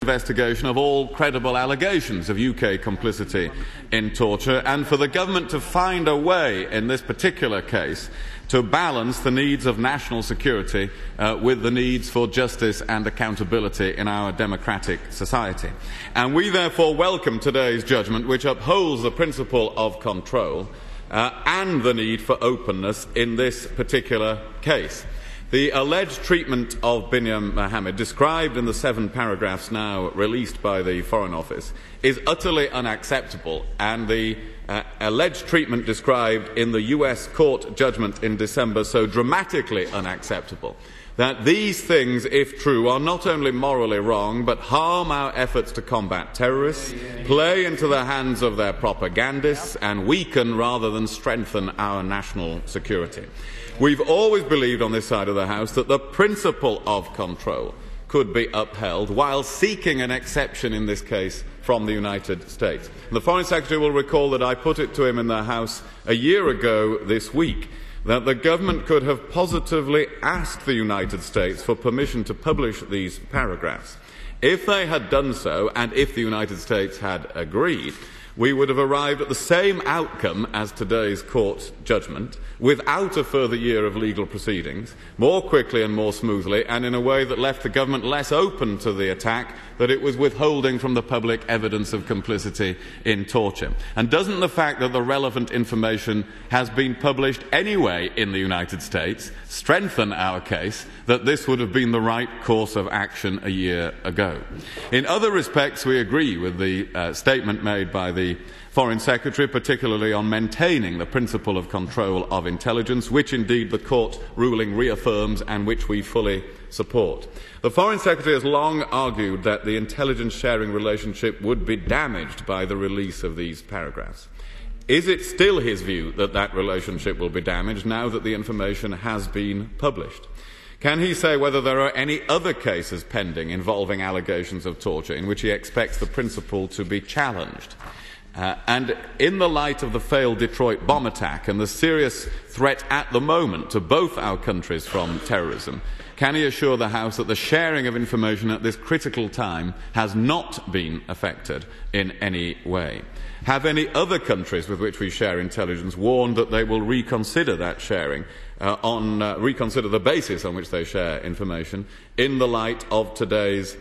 investigation of all credible allegations of UK complicity in torture, and for the government to find a way in this particular case to balance the needs of national security with the needs for justice and accountability in our democratic society. And we therefore welcome today's judgment, which upholds the principle of control and the need for openness in this particular case. The alleged treatment of Binyam Mohamed, described in the 7 paragraphs now released by the Foreign Office, is utterly unacceptable, and the alleged treatment described in the U.S. court judgment in December so dramatically unacceptable that these things, if true, are not only morally wrong, but harm our efforts to combat terrorists, play into the hands of their propagandists, and weaken rather than strengthen our national security. We've always believed on this side of the House that the principle of control could be upheld while seeking an exception in this case from the United States. The Foreign Secretary will recall that I put it to him in the House a year ago this week that the government could have positively asked the United States for permission to publish these paragraphs. If they had done so, and if the United States had agreed, we would have arrived at the same outcome as today's court judgment, without a further year of legal proceedings, more quickly and more smoothly, and in a way that left the government less open to the attack that it was withholding from the public evidence of complicity in torture. And doesn't the fact that the relevant information has been published anyway in the United States strengthen our case that this would have been the right course of action a year ago? In other respects, we agree with the statement made by the Foreign Secretary, particularly on maintaining the principle of control of intelligence, which indeed the court ruling reaffirms and which we fully support. The Foreign Secretary has long argued that the intelligence sharing relationship would be damaged by the release of these paragraphs. Is it still his view that that relationship will be damaged now that the information has been published? Can he say whether there are any other cases pending involving allegations of torture in which he expects the principle to be challenged? And in the light of the failed Detroit bomb attack and the serious threat at the moment to both our countries from terrorism, can he assure the House that the sharing of information at this critical time has not been affected in any way? Have any other countries with which we share intelligence warned that they will reconsider that sharing, reconsider the basis on which they share information in the light of today's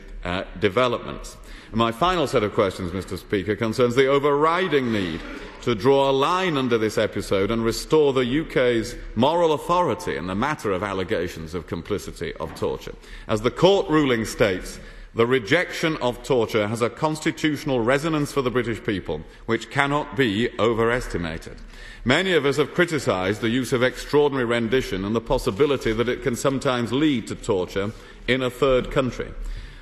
developments? My final set of questions, Mr. Speaker, concerns the overriding need to draw a line under this episode and restore the UK's moral authority in the matter of allegations of complicity of torture. As the court ruling states, the rejection of torture has a constitutional resonance for the British people which cannot be overestimated. Many of us have criticised the use of extraordinary rendition and the possibility that it can sometimes lead to torture in a third country.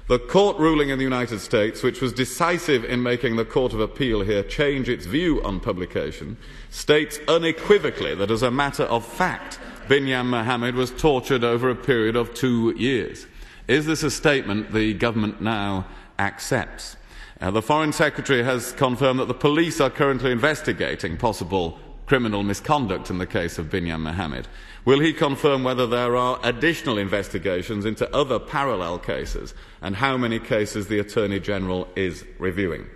The court ruling in the United States, which was decisive in making the Court of Appeal here change its view on publication, states unequivocally that as a matter of fact, Binyam Mohamed was tortured over a period of 2 years. Is this a statement the government now accepts? The Foreign Secretary has confirmed that the police are currently investigating possible criminal misconduct in the case of Binyam Mohamed. Will he confirm whether there are additional investigations into other parallel cases and how many cases the Attorney General is reviewing?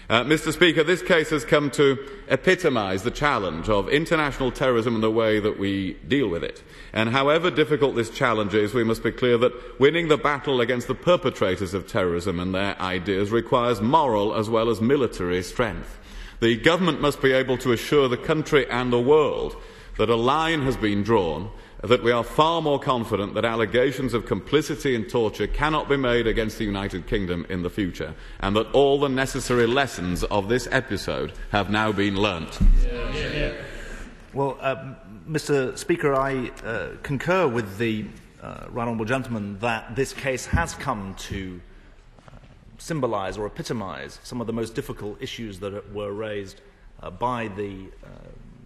Mr. Speaker, this case has come to epitomise the challenge of international terrorism and the way that we deal with it. And however difficult this challenge is, we must be clear that winning the battle against the perpetrators of terrorism and their ideas requires moral as well as military strength. The government must be able to assure the country and the world that a line has been drawn, that we are far more confident that allegations of complicity in torture cannot be made against the United Kingdom in the future, and that all the necessary lessons of this episode have now been learnt. Well, Mr. Speaker, I concur with the right honourable gentleman that this case has come to symbolise or epitomise some of the most difficult issues that were raised by the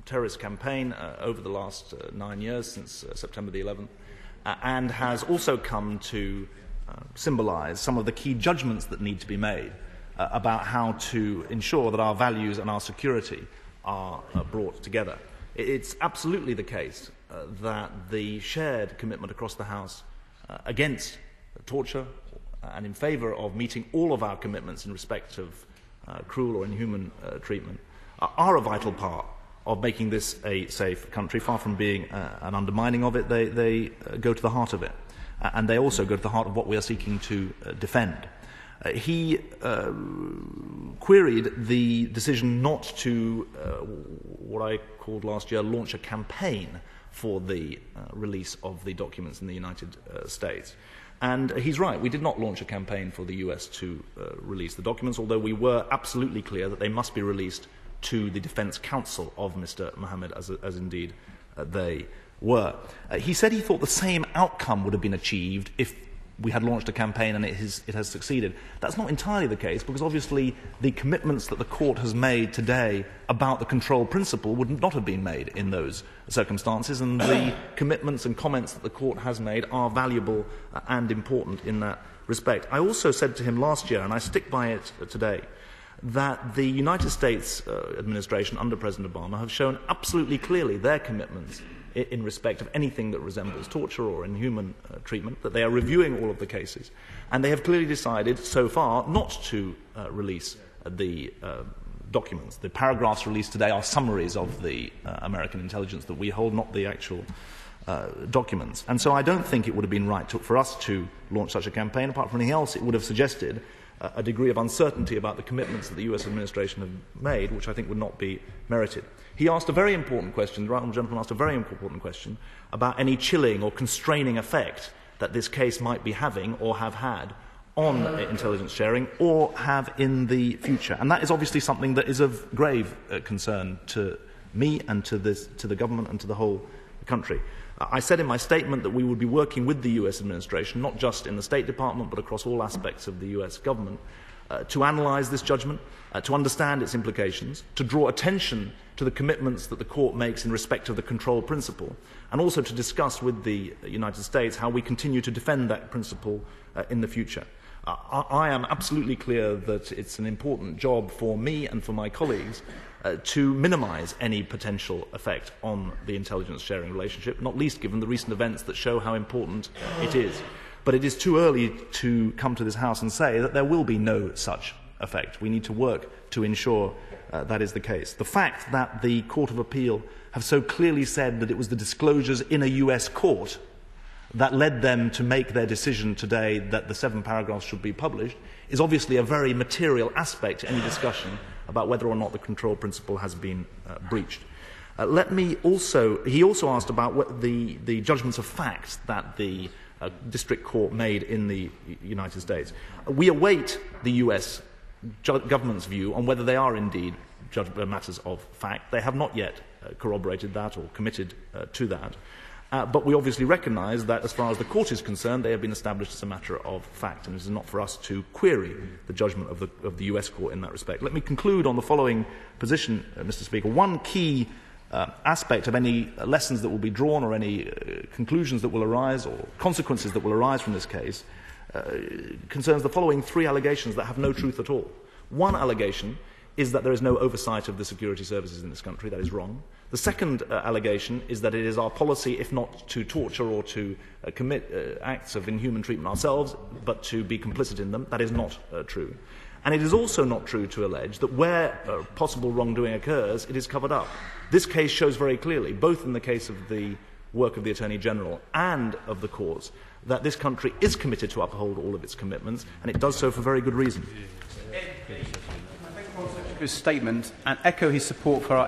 terrorist campaign over the last 9 years, since September the 11th, and has also come to symbolise some of the key judgments that need to be made about how to ensure that our values and our security are brought together. It's absolutely the case that the shared commitment across the House against torture and in favour of meeting all of our commitments in respect of cruel or inhuman treatment, are a vital part of making this a safe country. Far from being an undermining of it, they go to the heart of it. And they also go to the heart of what we are seeking to defend. He queried the decision not to, what I called last year, launch a campaign for the release of the documents in the United States. And he's right, we did not launch a campaign for the US to release the documents, although we were absolutely clear that they must be released to the defense counsel of Mr. Mohamed, as indeed they were. He said he thought the same outcome would have been achieved if we had launched a campaign and it has succeeded. That's not entirely the case, because obviously the commitments that the court has made today about the control principle would not have been made in those circumstances, and the commitments and comments that the court has made are valuable and important in that respect. I also said to him last year, and I stick by it today, that the United States administration under President Obama have shown absolutely clearly their commitments in respect of anything that resembles torture or inhuman treatment, that they are reviewing all of the cases, and they have clearly decided so far not to release the documents. The paragraphs released today are summaries of the American intelligence that we hold, not the actual documents. And so I don't think it would have been right for us to launch such a campaign. Apart from anything else, it would have suggested a degree of uncertainty about the commitments that the US administration have made, which I think would not be merited. He asked a very important question, the right honourable gentleman asked a very important question about any chilling or constraining effect that this case might be having or have had on intelligence sharing or have in the future. And that is obviously something that is of grave concern to me and to the government and to the whole country. I said in my statement that we would be working with the US administration, not just in the State Department, but across all aspects of the US government, to analyse this judgment, to understand its implications, to draw attention to the commitments that the court makes in respect of the control principle, and also to discuss with the United States how we continue to defend that principle in the future. I am absolutely clear that it's an important job for me and for my colleagues to minimise any potential effect on the intelligence sharing relationship, not least given the recent events that show how important it is. But it is too early to come to this House and say that there will be no such effect. We need to work to ensure that is the case. The fact that the Court of Appeal have so clearly said that it was the disclosures in a US court that led them to make their decision today that the 7 paragraphs should be published is obviously a very material aspect to any discussion about whether or not the control principle has been breached. He also asked about what the judgments of fact that the district court made in the United States. We await the US government's view on whether they are indeed matters of fact. They have not yet corroborated that or committed to that. But we obviously recognise that as far as the court is concerned, they have been established as a matter of fact, and it is not for us to query the judgment of the US court in that respect. Let me conclude on the following position, Mr. Speaker. One key aspect of any lessons that will be drawn or any conclusions that will arise or consequences that will arise from this case concerns the following 3 allegations that have no truth at all. One allegation is that there is no oversight of the security services in this country. That is wrong. The second allegation is that it is our policy, if not to torture or to commit acts of inhuman treatment ourselves, but to be complicit in them. That is not true. And it is also not true to allege that where possible wrongdoing occurs, it is covered up. This case shows very clearly, both in the case of the work of the Attorney General and of the courts, that this country is committed to uphold all of its commitments, and it does so for very good reason. His statement and echo his support for our